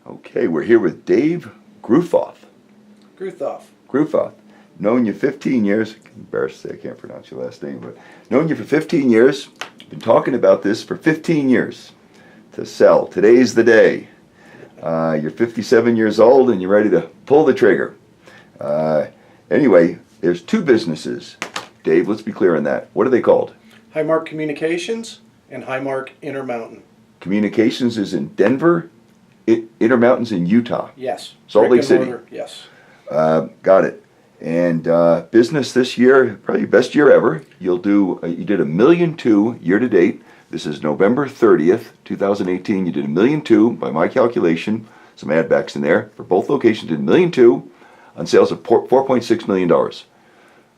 Okay, we're here with Dave Grufoth. Gruthoff. Known you 15 years. Embarrassed to say I can't pronounce your last name, but known you for 15 years. Been talking about this for 15 years to sell. Today's the day. You're 57 years old and you're ready to pull the trigger. Anyway, there's two businesses. Dave, let's be clear on that. What are they called? Highmark Communications and Highmark Intermountain. Communications is in Denver. Intermountain's in Utah. Yes. Salt Lake City. Mortar, yes. Got it. And business this year, probably best year ever. You did $1.2 million year to date. This is November 30th, 2018. You did $1.2 million by my calculation. Some add backs in there for both locations. Did $1.2 million on sales of $4.6 million.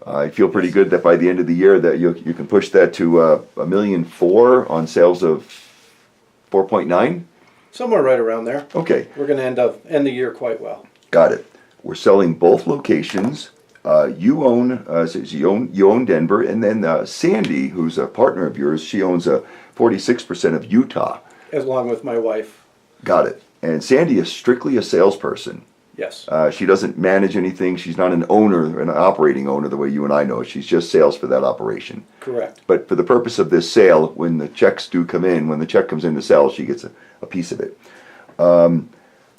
I feel pretty good that by the end of the year that you can push that to $1.4 million on sales of 4.9. Somewhere right around there. Okay. We're going to end the year quite well. Got it. We're selling both locations. You own Denver, and then Sandy, who's a partner of yours, she owns 46% of Utah. Along with my wife. Got it. And Sandy is strictly a salesperson. Yes. She doesn't manage anything. She's not an owner, an operating owner the way you and I know. She's just sales for that operation. Correct. But for the purpose of this sale, when the checks do come in, when the check comes in to sell, she gets a piece of it.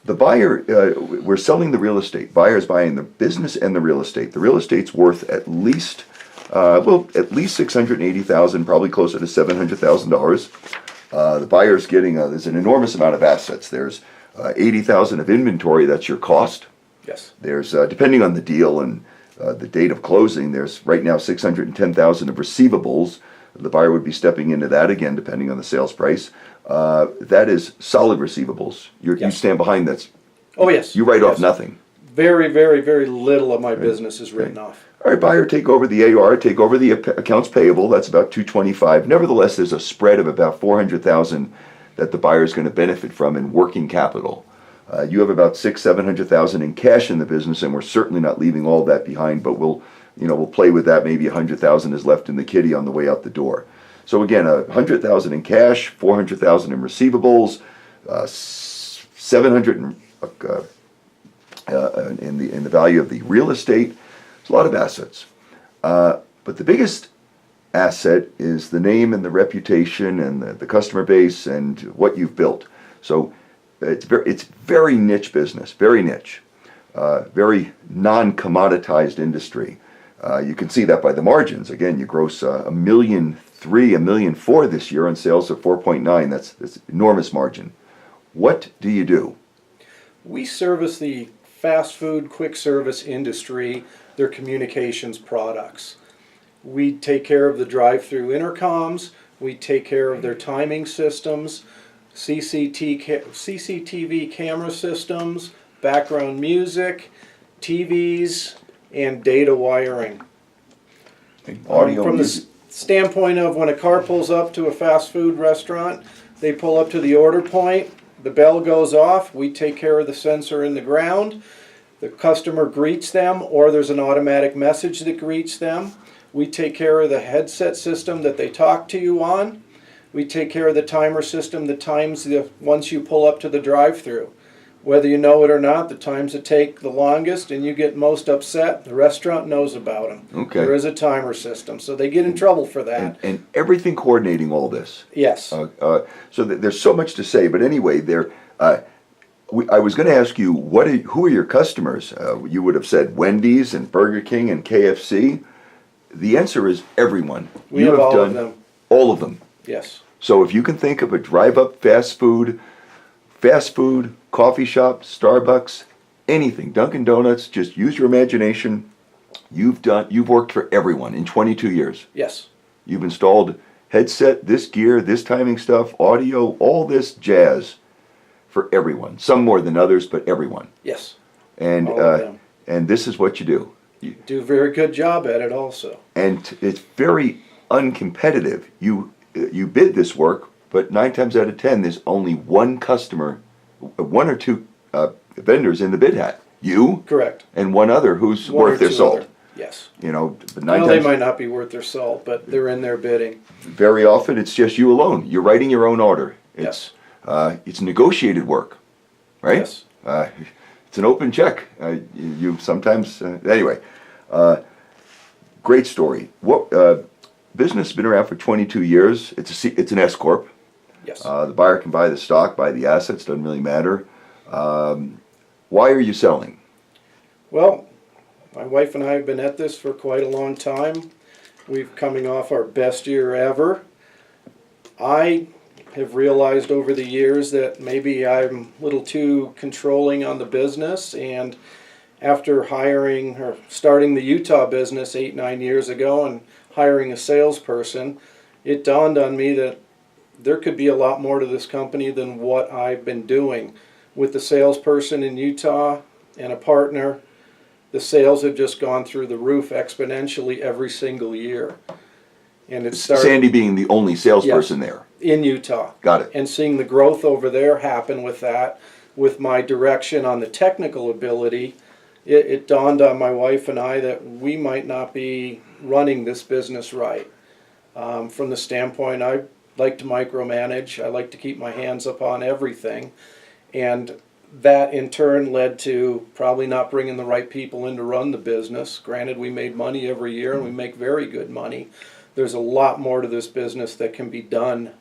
The buyer, we're selling the real estate. Buyer's buying the business and the real estate. The real estate's worth at least $680,000, probably closer to $700,000. The buyer's getting there's an enormous amount of assets. There's $80,000 of inventory. That's your cost. Yes. There's depending on the deal and the date of closing. There's right now $610,000 of receivables. The buyer would be stepping into that again, depending on the sales price. That is solid receivables. You stand behind that. Oh, yes. You write off nothing. Very, very, very little of my business is written off. All right, buyer, take over the AR, take over the accounts payable. That's about $225. Nevertheless, there's a spread of about $400,000 that the buyer is going to benefit from in working capital. You have about $600,000-$700,000 in cash in the business, and we're certainly not leaving all that behind. But we'll play with that. Maybe $100,000 is left in the kitty on the way out the door. So again, $100,000 in cash, $400,000 in receivables, $700,000 in the value of the real estate. It's a lot of assets, but the biggest asset is the name and the reputation and the customer base and what you've built. So it's very niche business, very niche, very non-commoditized industry. You can see that by the margins. Again, you gross $1.3 million, $1.4 million this year on sales of 4.9. That's enormous margin. What do you do? We service the fast food, quick service industry, their communications products. We take care of the drive-through intercoms. We take care of their timing systems, CCTV camera systems, background music, TVs, and data wiring. Audio from the standpoint of when a car pulls up to a fast food restaurant, they pull up to the order point, the bell goes off, we take care of the sensor in the ground, the customer greets them, or there's an automatic message that greets them. We take care of the headset system that they talk to you on. We take care of the timer system that times once you pull up to the drive-through. Whether you know it or not, the times that take the longest and you get most upset, the restaurant knows about them. Okay. There is a timer system, so they get in trouble for that. And everything coordinating all this. Yes. So there's so much to say, but anyway, I was going to ask you, who are your customers? You would have said Wendy's and Burger King and KFC. The answer is everyone. We have all of them. All of them. Yes. So if you can think of a drive-up fast food, coffee shop, Starbucks, anything, Dunkin' Donuts, just use your imagination. You've worked for everyone in 22 years. Yes. You've installed headset, this gear, this timing stuff, audio, all this jazz for everyone. Some more than others, but everyone. Yes. And all of them. And this is what you do. You do a very good job at it also. And it's very uncompetitive. You bid this work, but 9 times out of 10, there's only one customer, one or two vendors in the bid hat. You, correct, and one other who's worth their salt. Yes. But they might not be worth their salt, but they're in there bidding. Very often, it's just you alone. You're writing your own order. It's negotiated work. right? Yes. It's an open check. You sometimes, anyway, great story. What business has been around for 22 years. It's an S corp. Yes. The buyer can buy the stock, buy the assets. Doesn't really matter. Why are you selling? Well, my wife and I have been at this for quite a long time. We've coming off our best year ever. I have realized over the years that maybe I'm a little too controlling on the business, and after hiring or starting the Utah business 8-9 years ago and hiring a salesperson, it dawned on me that there could be a lot more to this company than what I've been doing. With the salesperson in Utah and a partner, the sales have just gone through the roof exponentially every single year. And it started Sandy being the only salesperson there. in Utah. Got it. And seeing the growth over there happen with that, with my direction on the technical ability, it dawned on my wife and I that we might not be running this business right. From the standpoint, I like to micromanage. I like to keep my hands up on everything. And that in turn led to probably not bringing the right people in to run the business. Granted, we made money every year and we make very good money. There's a lot more to this business that can be done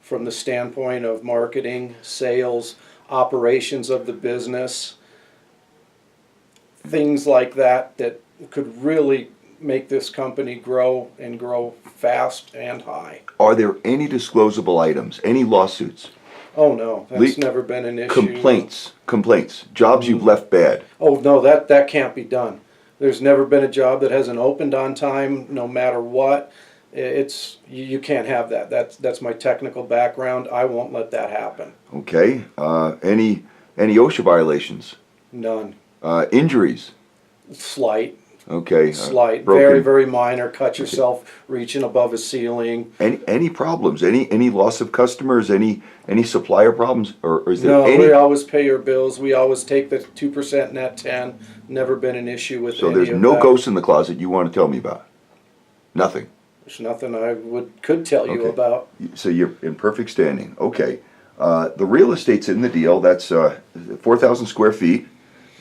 from the standpoint of marketing, sales, operations of the business, things like that that could really make this company grow and grow fast and high. Are there any disclosable items, any lawsuits, Oh no, that's never been an issue. complaints, jobs you've left bad? Oh no, that can't be done. There's never been a job that hasn't opened on time, no matter what. It's you can't have that. That's my technical background. I won't let that happen. Okay. Any OSHA violations? None. Injuries? Slight. Okay. Slight. Broken. Very, very minor. Cut yourself reaching above a ceiling. Any problems? Any loss of customers? Any supplier problems? Or is there No, any? we always pay your bills. We always take the 2% net 10. Never been an issue with So any there's of no that. ghosts in the closet you want to tell me about? Nothing. There's nothing I could tell you Okay. about. So you're in perfect standing. Okay. The real estate's in the deal. That's 4,000 square feet.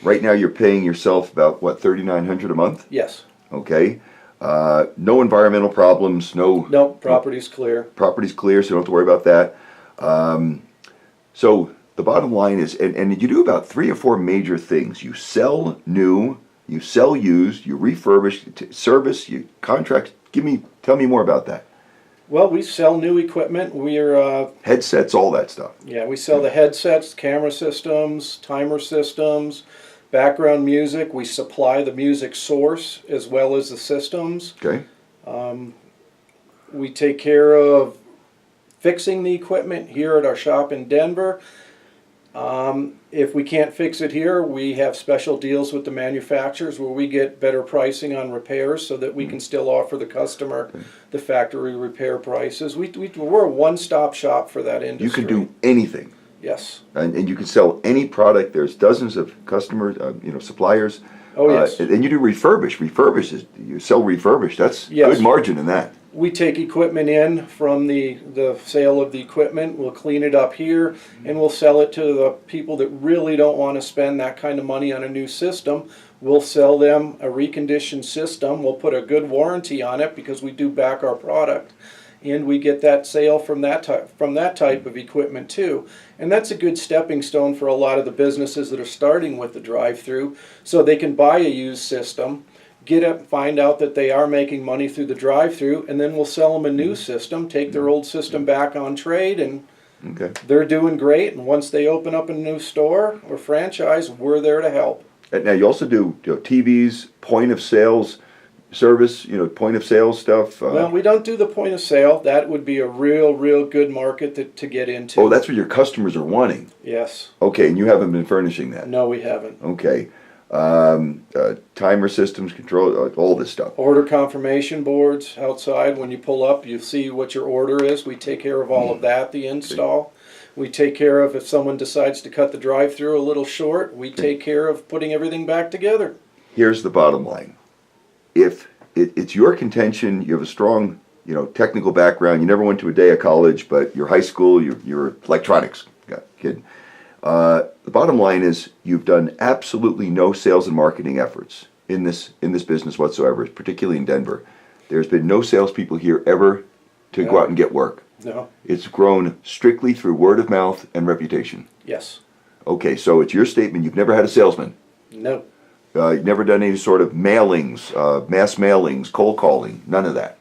Right now you're paying yourself about, what, $3,900 a month? Yes. Okay. No environmental problems, No, property's clear. property's clear, so you don't have to worry about that. So the bottom line is, and you do about 3 or 4 major things. You sell new, you sell used, you refurbish, service, you contract. Tell me more about that. Well, we sell new equipment. We're Headsets, all that stuff. we sell the headsets, camera systems, timer systems, background music. We supply the music source as well as the systems. Okay. We take care of fixing the equipment here at our shop in Denver. If we can't fix it here, we have special deals with the manufacturers where we get better pricing on repairs so that we can still offer the customer the factory repair prices. We're a one-stop shop for that industry. You can do anything, Yes. and you can sell any product. There's dozens of customers, suppliers. Oh, yes. And you do refurbish. You sell refurbished. That's Yes. good margin in that. We take equipment in from the sale of the equipment. We'll clean it up here and we'll sell it to the people that really don't want to spend that kind of money on a new system. We'll sell them a reconditioned system. We'll put a good warranty on it because we do back our product. And we get that sale from that type of equipment too. And that's a good stepping stone for a lot of the businesses that are starting with the drive-through, so they can buy a used system, get it, find out that they are making money through the drive-through, and then we'll sell them a new system, take their old system back on trade, and Okay. they're doing great. And once they open up a new store or franchise, we're there to help. And now you also do TVs, point of sales service, point of sale stuff. Well, we don't do the point of sale. That would be a real good market to get into. Oh, that's what your customers are wanting. Yes. Okay, and you haven't been furnishing that. No, we haven't. Okay. Timer systems, control, all this stuff. Order confirmation boards outside. When you pull up, you see what your order is. We take care of all of that, the install. We take care of if someone decides to cut the drive-through a little short, we take care of putting everything back together. Here's the bottom line. If it's your contention, you have a strong, technical background, you never went to a day of college, but your high school, you're electronics kid. The bottom line is you've done absolutely no sales and marketing efforts in this business whatsoever, particularly in Denver. There's been no salespeople here ever to go No. out and get work. No. It's grown strictly through word of mouth and reputation. Yes. Okay, so it's your statement. You've never had a salesman. No. You've never done any sort of mailings, mass mailings, cold calling, none of that.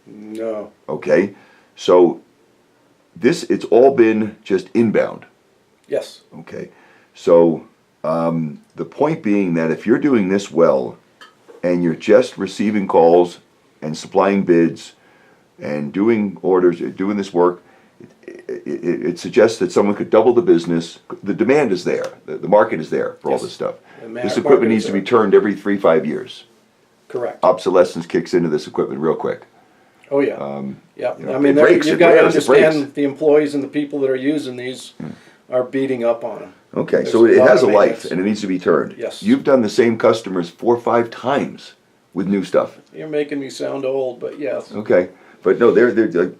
No. Okay, so it's all been just inbound. Yes. Okay, so the point being that if you're doing this well and you're just receiving calls and supplying bids and doing orders, doing this work, it suggests that someone could double the business. The demand is there. The market is there for all Yes. this stuff. The This market equipment needs is to be there. turned every 3-5 years. Correct. Obsolescence kicks into this equipment real quick. Oh, yeah. Yeah. you know, I mean, it breaks, you've it got to wears, it breaks. understand the employees and the people that are using these are beating up on them. Okay, There's so a it lot has a of life maintenance. and it needs to be turned. Yes. You've done the same customers 4 or 5 times with new stuff. You're making me sound old, but yes. Okay, but no, they're like,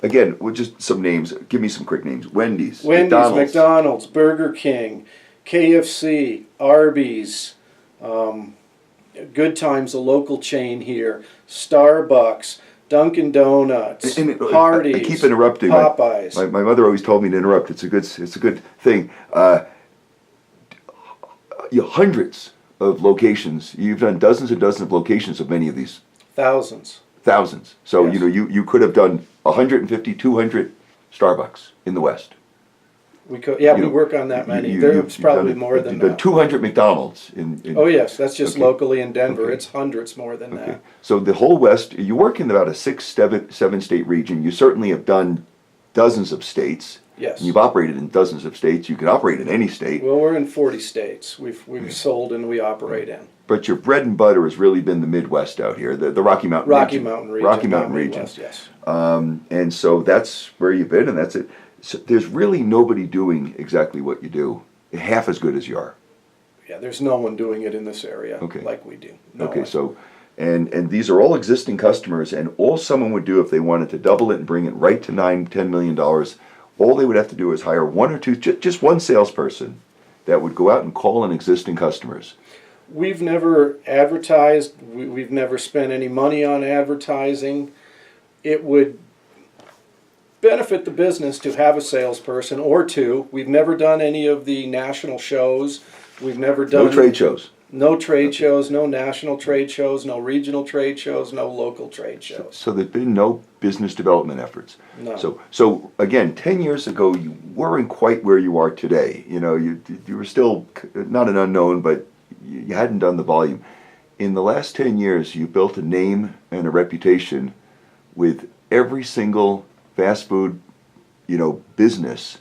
again, with just some names. Give me some quick names. Wendy's, Wendy's, McDonald's. McDonald's, Burger King, KFC, Arby's, Good Times, a local chain here, Starbucks, Dunkin' Donuts, And Hardee's, I keep interrupting. Popeyes. My mother always told me to interrupt. It's a good thing. Hundreds of locations. You've done dozens and dozens of locations of many of these. Thousands. Thousands. So Yes. you could have done 150, 200 Starbucks in the West. We could, yeah, we know, work on that many. You- There's you've probably done- more than you've done that. 200 McDonald's in Oh yes, that's just Okay. locally in Denver. Okay. It's hundreds more than Okay. that. So the whole West, you work in about a 7 state region. You certainly have done dozens of states. Yes. You've operated in dozens of states. You can operate in any state, Well, we're in 40 states. We've sold and we operate in. but your bread and butter has really been the Midwest out here, the Rocky Mountain Rocky region. Mountain region. Rocky not Mountain region. Midwest, yes. And so that's where you've been, and that's it. So there's really nobody doing exactly what you do, half as good as you are. Yeah, there's no one doing it in this area Okay. like we do. No Okay, one. so, and these are all existing customers, and all someone would do if they wanted to double it and bring it right to $9-10 million, all they would have to do is hire one or two, just one salesperson that would go out and call on existing customers. We've never advertised. We've never spent any money on advertising. It would benefit the business to have a salesperson or two. We've never done any of the national shows. We've never done No trade shows. No trade shows, no national trade shows, no regional trade shows, no local trade shows. So there's been no business development efforts. No. So again, 10 years ago, you weren't quite where you are today. You know, you were still not an unknown, but you hadn't done the volume. In the last 10 years, you built a name and a reputation with every single fast food, business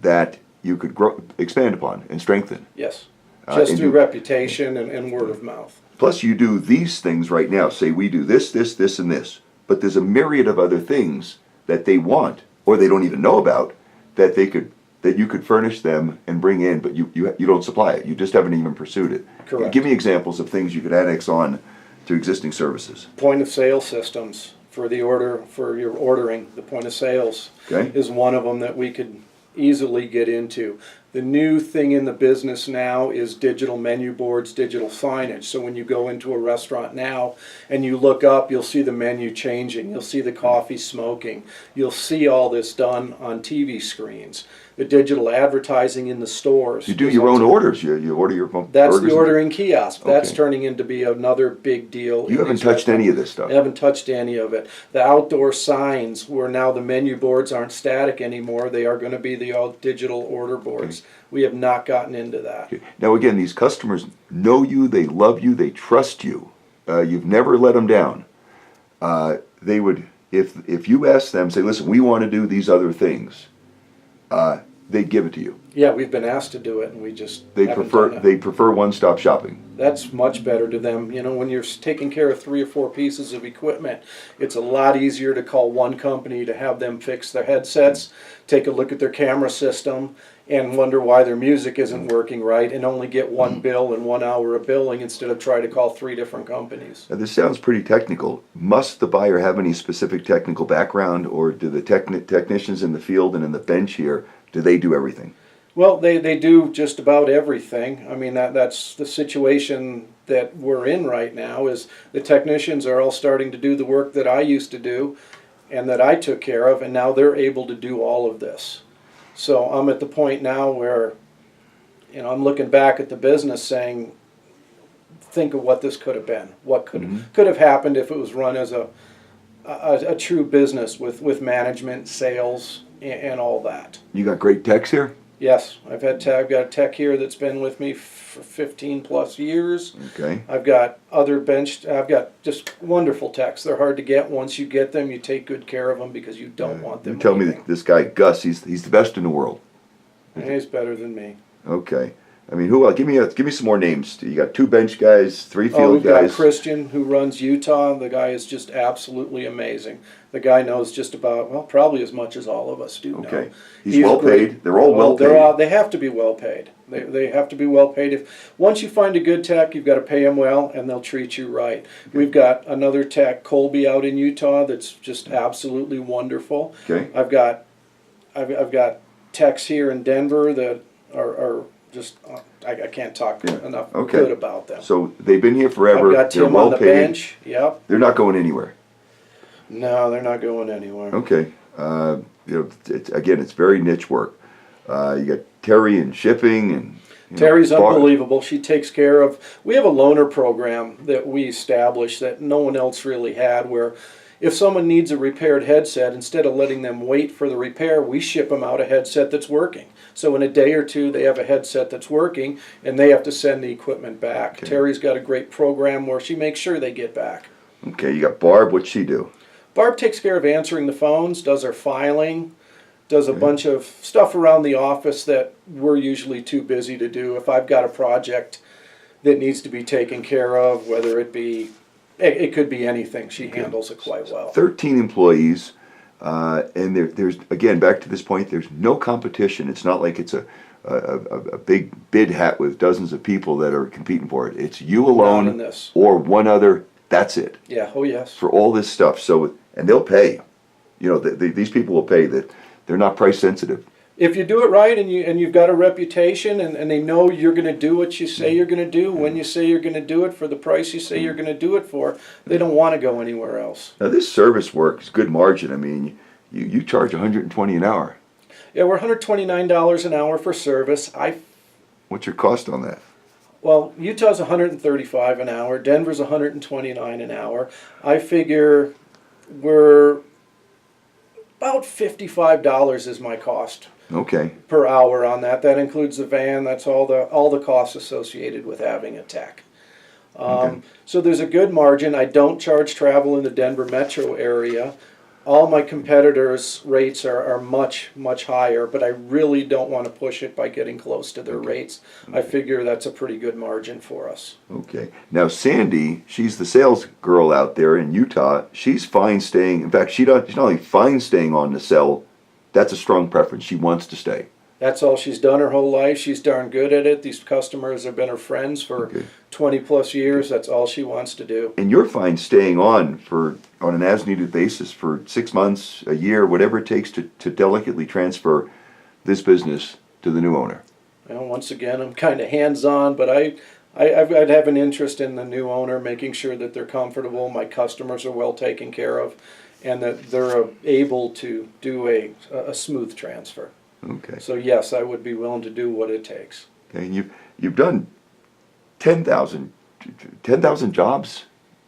that you could expand upon and strengthen. Yes. Just and through you- reputation and word of mouth. Plus, you do these things right now. Say we do this, this, this, and this. But there's a myriad of other things that they want, or they don't even know about, that you could furnish them and bring in, but you don't supply it. You just haven't even pursued it. Correct. Give me examples of things you could annex on to existing services. Point of sale systems for your ordering. The point of sales Okay. is one of them that we could easily get into. The new thing in the business now is digital menu boards, digital signage. So when you go into a restaurant now and you look up, you'll see the menu changing. You'll see the coffee smoking. You'll see all this done on TV screens. The digital advertising in the stores. You do your own orders. You order your own That's burgers the and- ordering kiosk. That's Okay. turning into be another big deal. You haven't touched any of this stuff. I haven't touched any of it. The outdoor signs, where now the menu boards aren't static anymore, they are going to be the all digital order boards. We have not gotten into that. Okay. Now again, these customers know you, they love you, they trust you. You've never let them down. They would, if you ask them, say, listen, we want to do these other things, they'd give it to you. Yeah, we've been asked to do it, and we just They haven't prefer done it. they prefer one-stop shopping. That's much better to them. You know, when you're taking care of 3 or 4 pieces of equipment, it's a lot easier to call one company to have them fix their headsets, take a look at their camera system, and wonder why their music isn't working right, and only get one bill and 1 hour of billing instead of try to call 3 different companies. Now, this sounds pretty technical. Must the buyer have any specific technical background, or do the technicians in the field and in the bench here, do they do everything? Well, they do just about everything. I mean, that's the situation that we're in right now is the technicians are all starting to do the work that I used to do and that I took care of, and now they're able to do all of this. So I'm at the point now where, I'm looking back at the business saying, think of what this could have been. What could have happened if it was run as a true business with management, sales, and all that. You got great techs here? Yes, I've got a tech here that's been with me for 15 plus years. Okay. I've got I've got just wonderful techs. They're hard to get. Once you get them, you take good care of them because you don't want them You tell me leaving. that this guy, Gus, he's the best in the world. And he's better than me. Okay. I mean, who else? Give me some more names. You got 2 bench guys, 3 field We've got guys. Christian who runs Utah. The guy is just absolutely amazing. The guy knows just about, well, probably as much as all of us do know. Okay. He's well great. paid. They're all well paid. They have to be well paid. They have to be well paid. If once you find a good tech, you've got to pay them well, and they'll treat you right. We've got another tech, Colby, out in Utah, that's just absolutely wonderful. Okay. I've got techs here in Denver that are just I can't talk enough good about them. So they've been here forever. I've got They're Tim well on the paid. bench. Yep. They're not going anywhere. No, they're not going anywhere. Okay. It's very niche work. You got Terry in shipping and Terry's unbelievable. She takes care of. We have a loaner program that we established that no one else really had, where if someone needs a repaired headset, instead of letting them wait for the repair, we ship them out a headset that's working. So in a day or two, they have a headset that's working, and they have to send the equipment back. Okay. Terry's got a great program where she makes sure they get back. Okay, you got Barb. What's she do? Barb takes care of answering the phones, does our filing, does a bunch of stuff around the office that we're usually too busy to do. If I've got a project that needs to be taken care of, whether it could be anything, she handles it quite well. 13 employees, and there's again back to this point. There's no competition. It's not like it's a big bid hat with dozens of people that are competing for it. It's you Not in alone this. or one other. That's it Yeah, oh yes. for all this stuff. So and they'll pay. These people will pay. That they're not price sensitive. If you do it right and you've got a reputation and they know you're going to do what you say you're going to do, when you say you're going to do it, for the price you say you're going to do it for, they don't want to go anywhere else. Now this service work is good margin. I mean, you charge $120 an hour. Yeah, we're $129 an hour for service. What's your cost on that? Well, Utah's $135 an hour. Denver's $129 an hour. I figure we're about $55 is my cost Okay. per hour on that. That includes the van. That's all the costs associated with having a tech. So there's a good margin. I don't charge travel in the Denver metro area. All my competitors' rates are much, much higher, but I really don't want to push it by getting close to their rates. I figure that's a pretty good margin for us. Okay. Now Sandy, she's the sales girl out there in Utah. She's fine staying. In fact, she's not only fine staying on the cell. That's a strong preference. She wants to stay. That's all she's done her whole life. She's darn good at it. These customers have been her friends for 20 plus years. That's all she wants to do. And you're fine staying on an as-needed basis for 6 months, a year, whatever it takes to delicately transfer this business to the new owner. Once again, I'm kind of hands-on, but I'd have an interest in the new owner, making sure that they're comfortable, my customers are well taken care of, and that they're able to do a smooth transfer. Okay. So yes, I would be willing to do what it takes. Okay. And you've done 10,000 jobs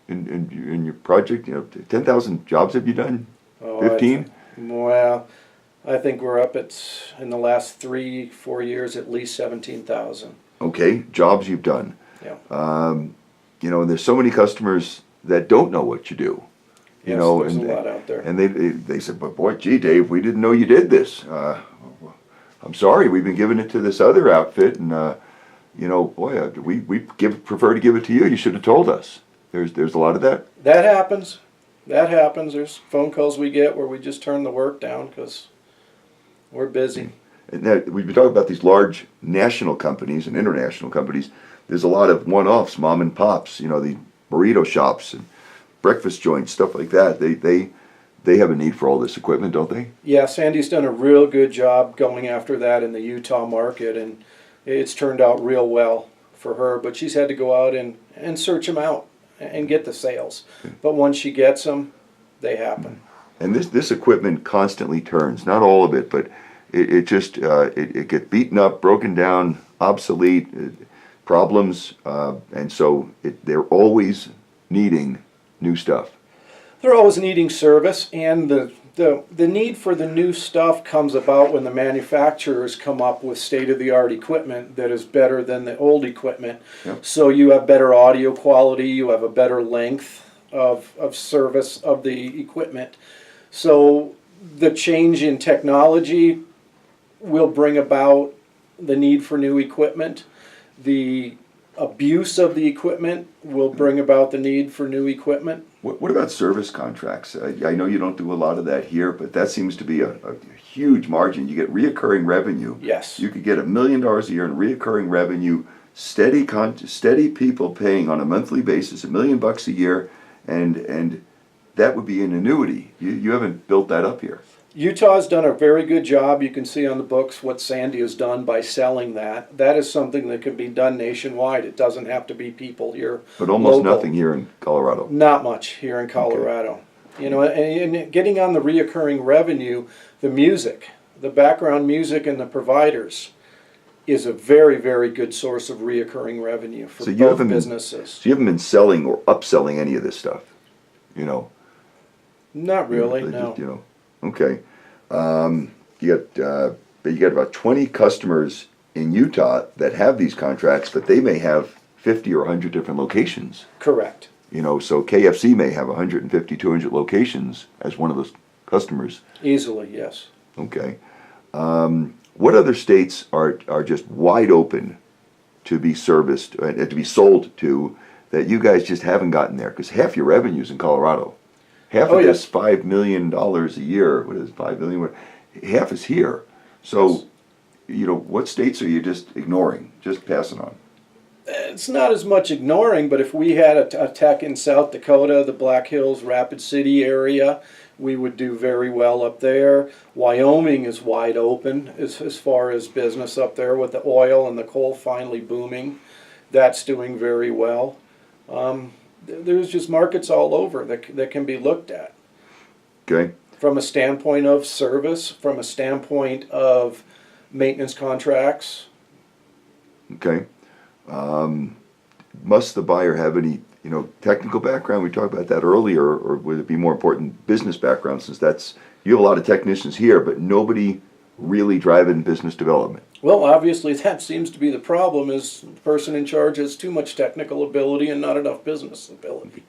in your project. 10,000 jobs have you done? 15? Well, I think we're up in the last 3-4 years at least 17,000. Okay, jobs you've done. Yeah. And there's so many customers that don't know what you do. Yes, there's a lot out there. And they said, but boy, gee, Dave, we didn't know you did this. I'm sorry, we've been giving it to this other outfit, and boy, we prefer to give it to you. You should have told us. There's a lot of that. That happens. There's phone calls we get where we just turn the work down because we're busy. And now, we've been talking about these large national companies and international companies. There's a lot of one-offs, mom and pops. The burrito shops and breakfast joints, stuff like that. they have a need for all this equipment, don't they? Yeah, Sandy's done a real good job going after that in the Utah market, and it's turned out real well for her. But she's had to go out and search them out and get the sales. But once she gets them, they happen. And this equipment constantly turns. Not all of it, but it just it gets beaten up, broken down, obsolete, problems, and so they're always needing new stuff. They're always needing service, and the need for the new stuff comes about when the manufacturers come up with state-of-the-art equipment that is better than the old equipment. Yep. So you have better audio quality, you have a better length of service of the equipment. So the change in technology will bring about the need for new equipment. The abuse of the equipment will bring about the need for new equipment. What about service contracts? I know you don't do a lot of that here, but that seems to be a huge margin. You get reoccurring revenue. Yes. You could get $1 million a year in reoccurring revenue, steady people paying on a monthly basis $1 million a year, and that would be an annuity. You haven't built that up here. Utah's done a very good job. You can see on the books what Sandy has done by selling that. That is something that can be done nationwide. It doesn't have to be people here. But almost local. nothing here in Colorado. Not much here in Colorado. Okay. You know, and getting on the reoccurring revenue, the music, the background music and the providers is a very, very good source of reoccurring revenue for both businesses. So you haven't been selling or upselling any of this stuff, you know? Not really, no. no. You know, okay. You got about 20 customers in Utah that have these contracts, but they may have 50 or 100 different locations. Correct. You know, so KFC may have 150, 200 locations as one of those customers. Easily, yes. Okay. What other states are just wide open to be serviced, to be sold to, that you guys just haven't gotten there? Because half your revenue's in Colorado. Half of this $5 million a year, what is it, $5 million? Half is here. So, you know, what states are you just ignoring, just passing on? It's not as much ignoring, but if we had a tech in South Dakota, the Black Hills, Rapid City area, we would do very well up there. Wyoming is wide open as far as business up there with the oil and the coal finally booming. That's doing very well. There's just markets all over that can be looked at. Okay. From a standpoint of service, from a standpoint of maintenance contracts. Okay. Must the buyer have any, you know, technical background? We talked about that earlier, or would it be more important business background, since you have a lot of technicians here, but nobody really driving business development? Well, obviously that seems to be the problem, is the person in charge has too much technical ability and not enough business ability.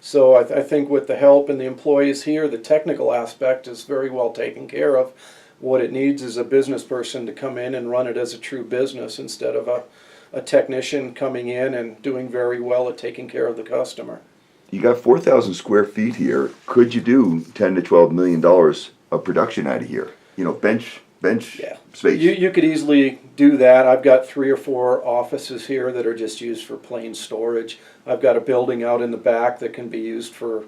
So I think with the help and the employees here, the technical aspect is very well taken care of. What it needs is a business person to come in and run it as a true business instead of a technician coming in and doing very well at taking care of the customer. You got 4,000 square feet here. Could you do $10 to $12 million of production out of here? You know, bench space. You could easily do that. I've got 3 or 4 offices here that are just used for plain storage. I've got a building out in the back that can be used for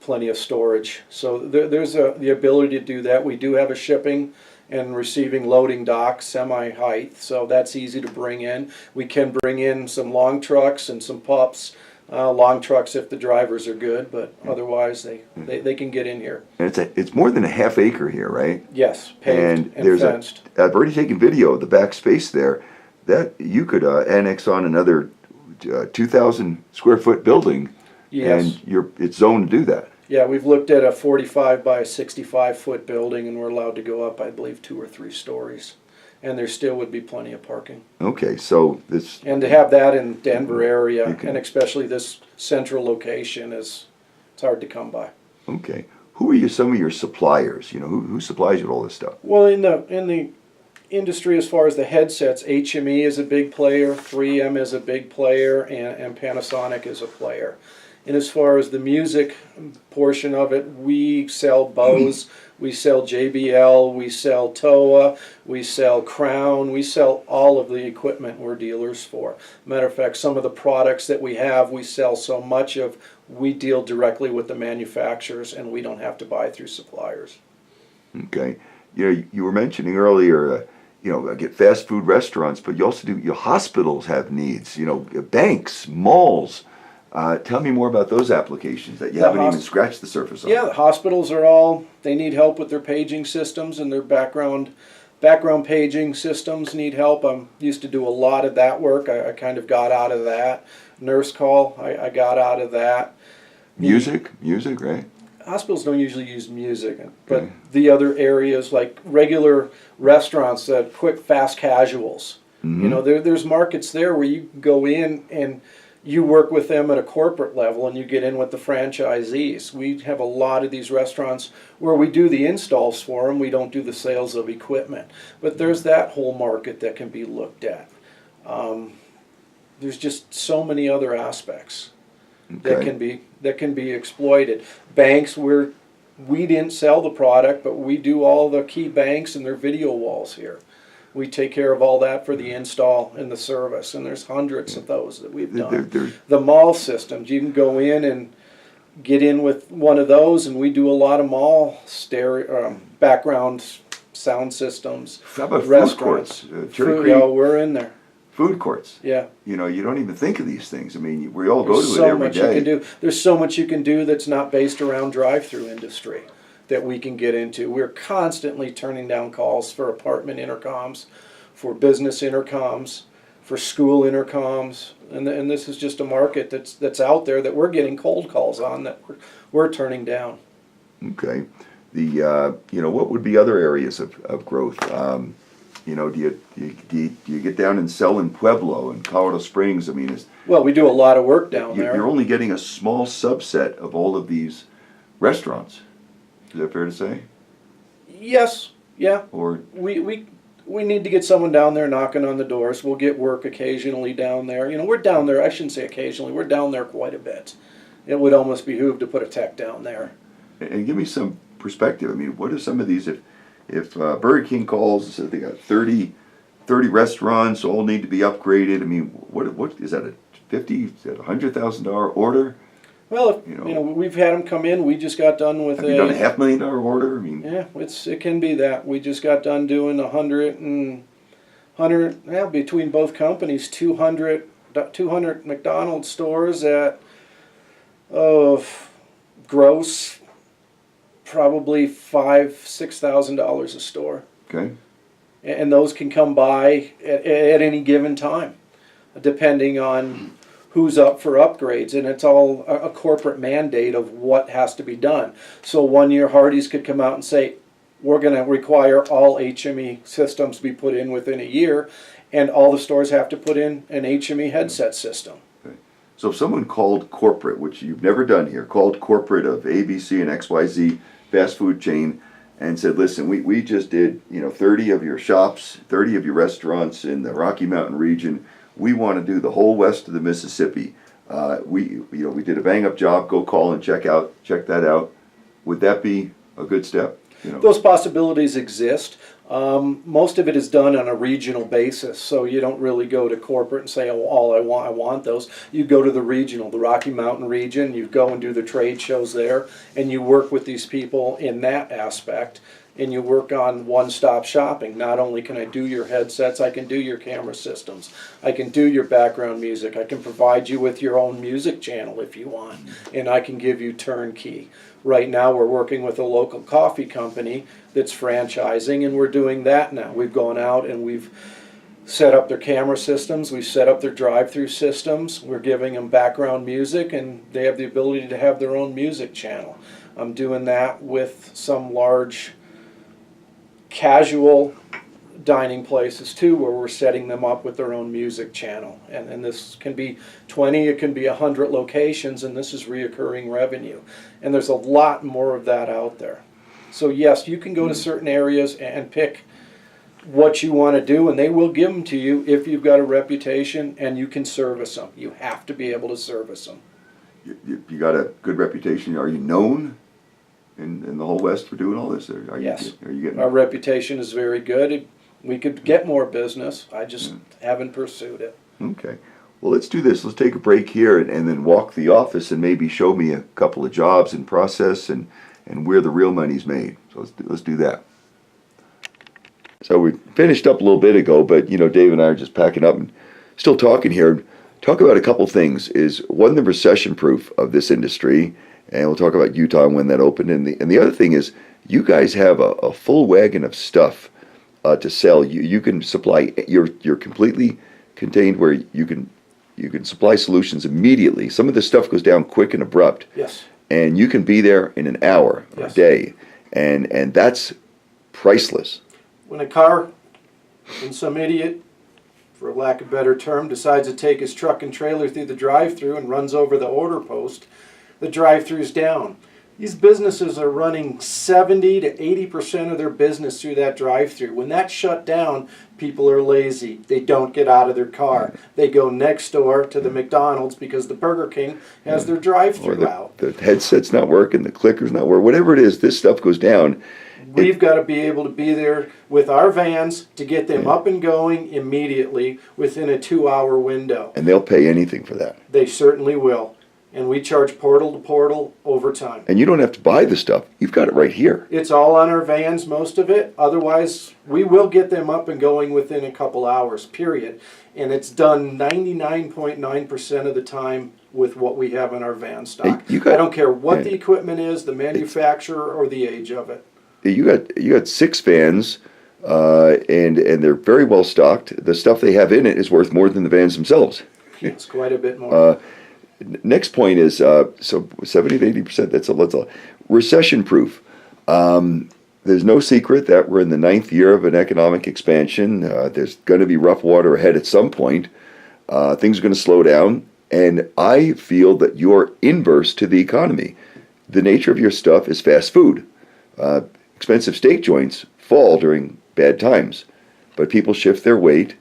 plenty of storage. So there's the ability to do that. We do have a shipping and receiving loading dock semi-height, so that's easy to bring in. We can bring in some long trucks and some pups. Long trucks if the drivers are good, but otherwise they can get in here. And it's more than a half acre here, right? Yes, paved and fenced. I've already taken video of the back space there. That you could annex on another 2,000 square foot building, yes. And it's zoned to do that. Yeah, we've looked at a 45 by 65 foot building, and we're allowed to go up, I believe, 2 or 3 stories. And there still would be plenty of parking. Okay, so this... And to have that in Denver area, and especially this central location, it's hard to come by. Okay. Who are some of your suppliers? You know, who supplies you with all this stuff? Well, in the industry, as far as the headsets, HME is a big player, 3M is a big player, and Panasonic is a player. And as far as the music portion of it, we sell Bose, we sell JBL, we sell Toa, we sell Crown, we sell all of the equipment we're dealers for. Matter of fact, some of the products that we have, we sell so much of, we deal directly with the manufacturers and we don't have to buy through suppliers. Okay. You know, you were mentioning earlier, you know, I get fast food restaurants, but you also do, your hospitals have needs, you know, banks, malls. Tell me more about those applications that you haven't even scratched the surface on. Yeah, the hospitals are all, they need help with their paging systems and their background paging systems need help. I used to do a lot of that work. I kind of got out of that. Nurse call, I got out of that. Music, right? Hospitals don't usually use music, but the other areas like regular restaurants, quick, fast casuals. Mm-hmm. You know, there's markets there where you can go in and you work with them at a corporate level and you get in with the franchisees. We have a lot of these restaurants where we do the installs for them. We don't do the sales of equipment. But there's that whole market that can be looked at. There's just so many other aspects that can be exploited. Banks, we didn't sell the product, but we do all the key banks and their video walls here. We take care of all that for the install and the service, and there's hundreds of those that we've done. The mall systems, you can go in and get in with one of those, and we do a lot of mall stereo background sound systems. How about restaurants? Food courts? Cherry Creek, we're in there. Food courts. Yeah. You know, you don't even think of these things. I mean, we all go There's to it every much day. you can do. There's so much you can do that's not based around drive-through industry that we can get into. We're constantly turning down calls for apartment intercoms, for business intercoms, for school intercoms, and this is just a market that's out there that we're getting cold calls on that we're turning down. Okay. You know, what would be other areas of growth? You know, do you get down and sell in Pueblo and Colorado Springs? I mean, well, we do a lot of work down there. You're only getting a small subset of all of these restaurants. Is that fair to say? Yes. Yeah. Or we need to get someone down there knocking on the doors. We'll get work occasionally down there. You know, we're down there. I shouldn't say occasionally. We're down there quite a bit. It would almost behoove to put a tech down there. And give me some perspective. I mean, what are some of these? If Burger King calls and says they got 30 restaurants, all need to be upgraded. I mean, what is that, a $100,000 order? Well, you know, we've had them come in. We just got done with have you done a $500,000 order? I mean, yeah, it can be that. We just got done doing 100 between both companies, 200 McDonald's stores at gross probably $5,000-6,000 a store. Okay. And those can come by at any given time, depending on who's up for upgrades, and it's all a corporate mandate of what has to be done. So 1 year Hardee's could come out and say, we're going to require all HME systems to be put in within a year, and all the stores have to put in an HME headset system. Okay. So if someone called corporate, which you've never done here, called corporate of ABC and XYZ fast food chain and said, listen, we just did 30 of your shops, 30 of your restaurants in the Rocky Mountain region. We want to do the whole west of the Mississippi. We did a bang up job. Go call and check that out. Would that be a good step? Those possibilities exist. Most of it is done on a regional basis, so you don't really go to corporate and say, oh, I want those. You go to the regional, the Rocky Mountain region. You go and do the trade shows there, and you work with these people in that aspect. And you work on one-stop shopping. Not only can I do your headsets, I can do your camera systems. I can do your background music. I can provide you with your own music channel if you want. And I can give you turnkey. Right now we're working with a local coffee company that's franchising, and we're doing that now. We've gone out and we've set up their camera systems. We've set up their drive-through systems. We're giving them background music, and they have the ability to have their own music channel. I'm doing that with some large casual dining places too, where we're setting them up with their own music channel, and this can be 20, it can be 100 locations, and this is reoccurring revenue, and there's a lot more of that out there. So yes, you can go to certain areas and pick what you want to do, and they will give them to you if you've got a reputation and you can service them. You have to be able to service them. you got a good reputation. Are you known in the whole West for doing all this? Or are Yes. Are you getting? Our reputation is very good. We could get more business. I just haven't pursued it. Okay. Well, let's do this. Let's take a break here and then walk the office and maybe show me a couple of jobs in process and where the real money's made. So let's do that. So we finished up a little bit ago, but Dave and I are just packing up and still talking here. Talk about a couple things. Is one, the recession proof of this industry, and we'll talk about Utah and when that opened. And the other thing is, you guys have a full wagon of stuff to sell. You can supply. You're completely contained where you can supply solutions immediately. Some of this stuff goes down quick and abrupt. Yes. And you can be there in an hour or a Yes. day, and that's priceless. When a car and some idiot, for lack of a better term, decides to take his truck and trailer through the drive-through and runs over the order post, the drive-through's down. These businesses are running 70 to 80% of their business through that drive-through. When that's shut down, people are lazy. They don't get out of their car. They go next door to the McDonald's because the Burger King has their Or drive-through out. the headset's not working, the clicker's not working, whatever it is, this stuff goes down. We've got to be able to be there with our vans to get them up and going immediately within a 2-hour window. And they'll pay anything for that. They certainly will. And we charge portal to portal overtime. And you don't have to buy the stuff. You've got it right here. It's all on our vans, most of it. Otherwise, we will get them up and going within a couple hours, period. And it's done 99.9% of the time with what we have in our van stock. Hey, I don't care what the equipment is, the manufacturer, or the age of it. You got 6 vans, and they're very well stocked. The stuff they have in it is worth more than the vans themselves. It's quite a bit more. Next point is so 70 to 80%. That's a recession proof. There's no secret that we're in the 9th year of an economic expansion. There's going to be rough water ahead at some point. Things are going to slow down, and I feel that you're inverse to the economy. The nature of your stuff is fast food. Expensive steak joints fall during bad times, but people shift their weight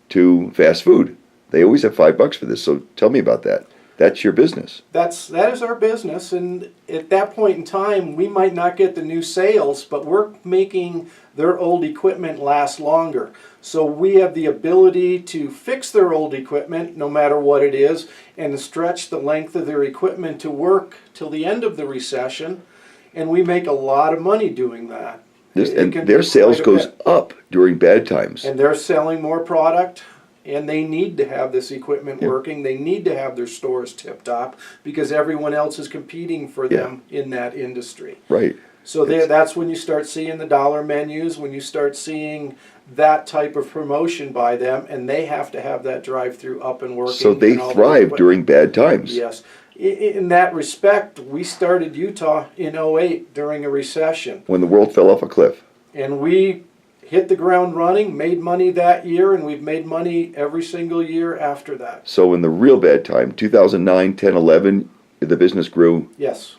to fast food. They always have $5 for this. So tell me about that. That's your business. That is our business, and at that point in time, we might not get the new sales, but we're making their old equipment last longer. So we have the ability to fix their old equipment, no matter what it is, and to stretch the length of their equipment to work till the end of the recession, and we make a lot of money doing that. And their sales goes up during bad times. And they're selling more product. And they need to have this equipment working. They need to have their stores tip-top because everyone else is competing for them in that industry. Right. So that's when you start seeing the dollar menus, when you start seeing that type of promotion by them, and they have to have that drive-through up and working. So they thrive during bad times. Yes. In that respect, we started Utah in 2008 during a recession. When the world fell off a cliff. And we hit the ground running, made money that year, and we've made money every single year after that. So in the real bad time, 2009, 10, 11, the business grew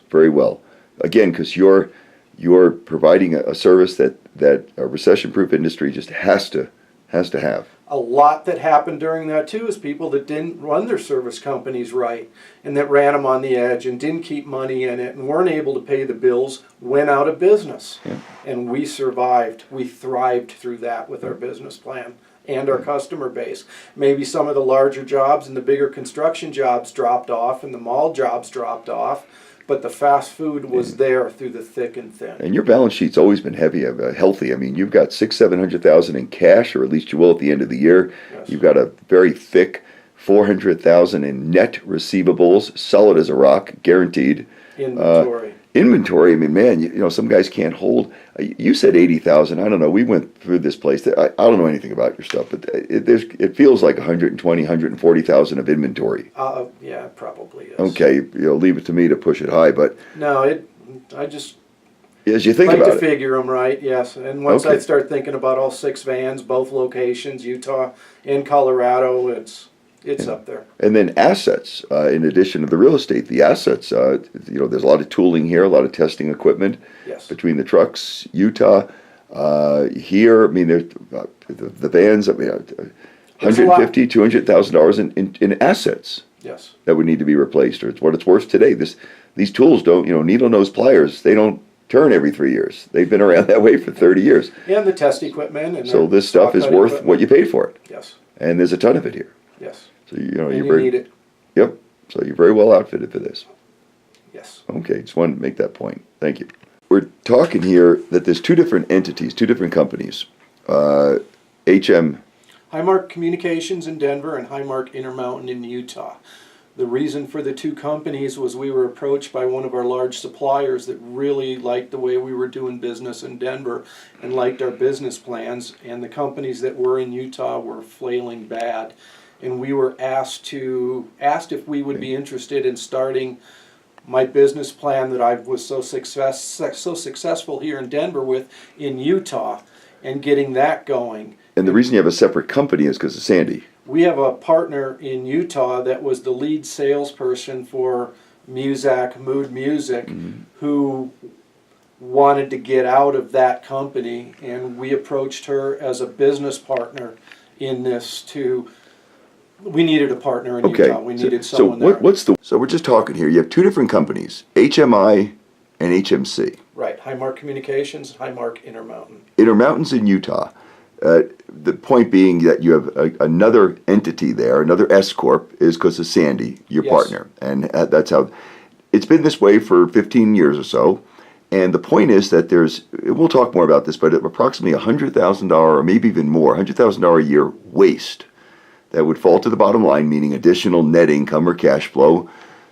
very well. Again, because you're providing a service that a recession-proof industry just has to have. A lot that happened during that too is people that didn't run their service companies right and that ran them on the edge and didn't keep money in it and weren't able to pay the bills, went out of business. Yeah. And we survived. We thrived through that with our business plan and our customer base. Maybe some of the larger jobs and the bigger construction jobs dropped off and the mall jobs dropped off, but the fast food was there through the thick and thin. And your balance sheet's always been healthy. I mean, you've got $600,000-700,000 in cash, or at least you will at the end of the year. Yes. You've got a very thick $400,000 in net receivables, solid as a rock, guaranteed. Inventory. Inventory. I mean, man, some guys can't hold. You said 80,000. I don't know. We went through this place. I don't know anything about your stuff, but it feels like 120, 140,000 of inventory. Yeah, it probably is. Okay, leave it to me to push it high, but No, I just as you think like about to it, figure them right, yes. And once Okay. I start thinking about all 6 vans, both locations, Utah and Colorado, it's up there. and then assets. In addition to the real estate, the assets. There's a lot of tooling here, a lot of testing equipment. Yes. Between the trucks, Utah, here. I mean, there's the vans. I mean, It's a lot. $150,000, $200,000 in assets. Yes. that would need to be replaced, or it's what it's worth today. These tools don't, needle nose pliers, they don't turn every 3 years. They've been around that way for 30 years. And the test equipment. And So their this stuff saw is cut worth equipment. what you paid for it. Yes. And there's a ton of it here. Yes. So, And you're you very, need it. yep. So you're very well outfitted for this. Yes. Okay, just wanted to make that point. Thank you. We're talking here that there's two different entities, two different companies. HM, Highmark Communications in Denver and Highmark Intermountain in Utah. The reason for the two companies was we were approached by one of our large suppliers that really liked the way we were doing business in Denver and liked our business plans, and the companies that were in Utah were flailing bad. And we were asked if we would be interested in starting my business plan that I was so successful here in Denver with in Utah, and getting that going. and the reason you have a separate company is because of Sandy. We have a partner in Utah that was the lead salesperson for Muzak, Mood Music, who wanted to get out of that company, and we approached her as a business partner in this we needed a partner in Okay. Utah. We needed so someone there. So we're just talking here. You have two different companies, HMI and HMC. Right, Highmark Communications, Highmark Intermountain. Intermountain's in Utah. The point being that you have another entity there, another S corp, is because of Sandy, your Yes. partner, and that's how it's been this way for 15 years or so. And the point is that we'll talk more about this, but approximately $100,000 or maybe even more, $100,000 a year waste that would fall to the bottom line, meaning additional net income or cash flow,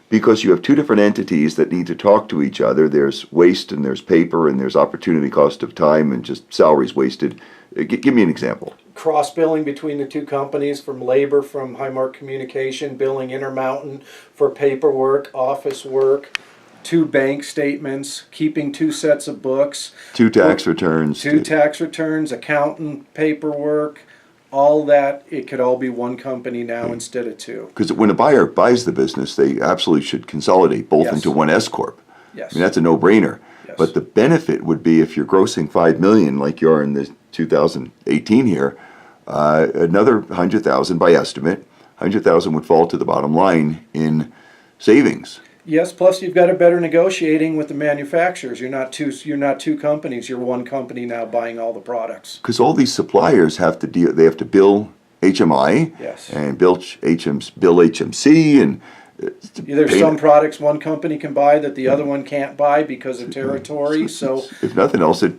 because you have two different entities that need to talk to each other. There's waste and there's paper and there's opportunity cost of time and just salaries wasted. Give me an example. Cross-billing between the two companies from labor from Highmark Communication, billing Intermountain for paperwork, office work, 2 bank statements, keeping 2 sets of books, Two tax returns. 2 tax returns, accountant paperwork, all that. It could all be one company now instead of 2. Because when a buyer buys the business, they absolutely should consolidate both Yes. into one S corp. Yes. I mean, that's a no-brainer. Yes. But the benefit would be if you're grossing $5 million, like you are in the 2018 here, another 100,000 by estimate. 100,000 would fall to the bottom line in savings. Yes, plus you've got a better negotiating with the manufacturers. You're not two companies. You're one company now buying all the products. Because all these suppliers have to deal. They have to bill HMI Yes. and bill HMC and. There's pay- some products one company can buy that the other one can't buy because of territory. So If nothing else, it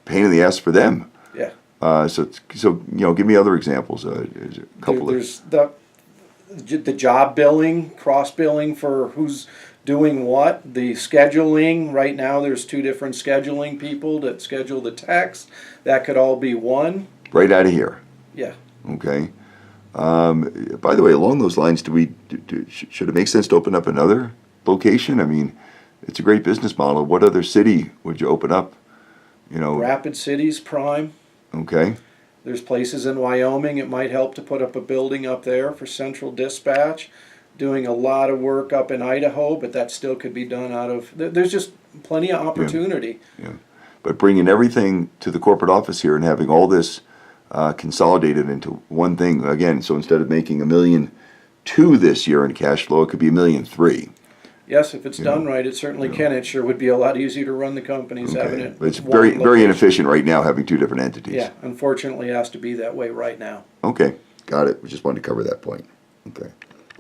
pain in the ass for them. yeah, So give me other examples. There's a couple there's the job billing, cross billing for who's doing what, the scheduling. Right now, there's 2 different scheduling people that schedule the text. That could all be one. right out of here. Yeah. Okay. By the way, along those lines, should it make sense to open up another location? I mean, it's a great business model. What other city would you open up? Rapid City's prime. Okay. There's places in Wyoming. It might help to put up a building up there for Central Dispatch. Doing a lot of work up in Idaho, but that still could be done out of. There's just plenty of opportunity. Yeah. But bringing everything to the corporate office here and having all this consolidated into one thing again. So instead of making $1.2 million this year in cash flow, it could be $1.3 million. Yes, if it's done right, it certainly can. It sure would be a lot easier to run the companies having it. But it's one very location. inefficient right now having 2 different entities. Yeah, unfortunately, it has to be that way right now. Okay, got it. We just wanted to cover that point. Okay.